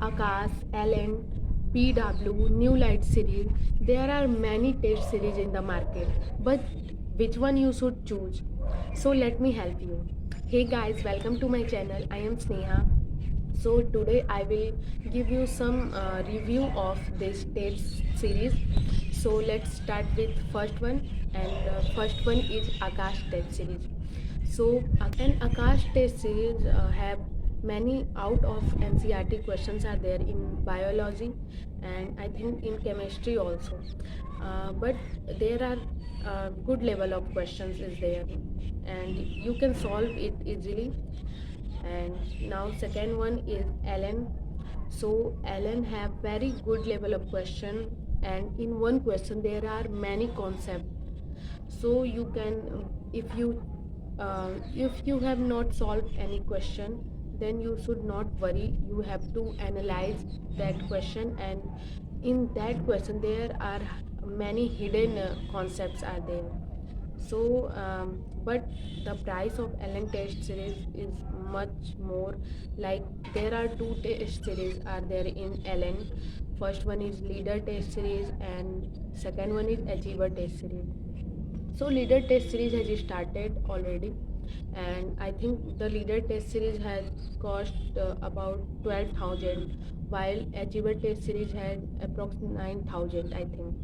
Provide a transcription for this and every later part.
Akash, Ellen, PW, New Light series. There are many test series in the market, but which one you should choose? So let me help you. Hey guys, welcome to my channel. I am Sneha. So today I will give you some review of this test series. So let's start with first one, and first one is Akash test series. So an Akash test series have many out of NCRT questions are there in biology, and I think in chemistry also. But there are good level of questions is there, and you can solve it easily. And now second one is Ellen. So Ellen have very good level of question, and in one question there are many concepts. So you can, if you have not solved any question, then you should not worry. You have to analyze that question, and in that question there are many hidden concepts are there. So but the price of Ellen test series is much more. Like there are two test series are there in Ellen. First one is leader test series, and second one is achiever test series. So leader test series has started already, and I think the leader test series has cost about 12,000, while achiever test series has approximately 9,000, I think.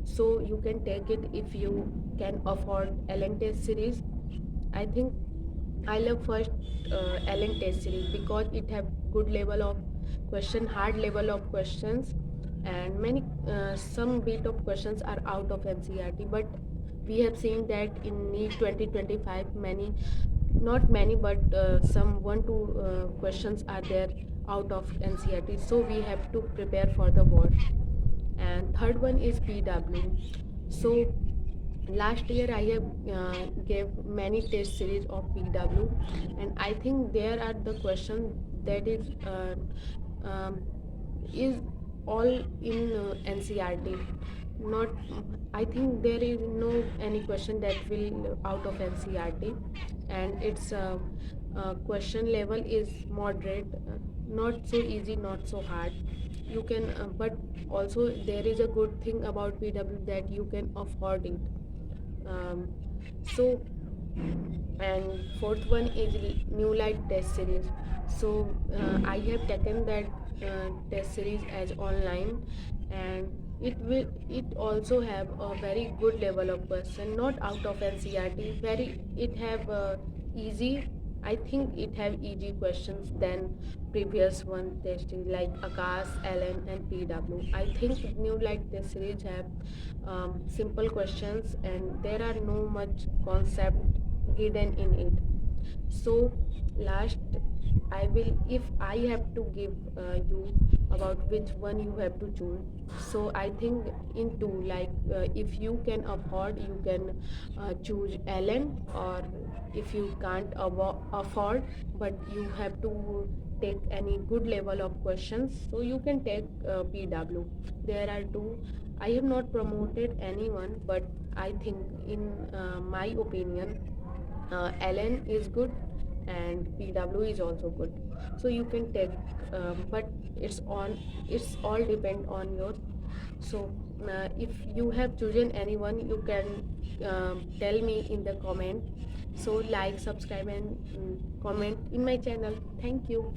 So you can take it if you can afford Ellen test series. I think I love first Ellen test series because it have good level of question, hard level of questions, and many some bit of questions are out of NCRT. But we have seen that in NEET 2025, many, not many, but some one two questions are there out of NCRT. So we have to prepare for the board. And third one is PW. So last year I have gave many test series of PW, and I think there are the question that is all in NCRT. Not, I think there is no any question that will out of NCRT, and its question level is moderate, not so easy, not so hard. You can, but also there is a good thing about PW that you can afford it. So and fourth one is New Light test series. So I have taken that test series as online, and it also have a very good level of question, not out of NCRT. Very, it have easy, I think it have easy questions than previous one test series like Akash, Ellen, and PW. I think New Light test series have simple questions, and there are no much concept hidden in it. So last, I will, if I have to give you about which one you have to choose. So I think in two, like if you can afford, you can choose Ellen, or if you can't afford, but you have to take any good level of questions, so you can take PW. There are two. I have not promoted anyone, but I think in my opinion, Ellen is good and PW is also good. So you can take, but it's all depend on your. So if you have chosen anyone, you can tell me in the comment. So like, subscribe, and comment in my channel. Thank you.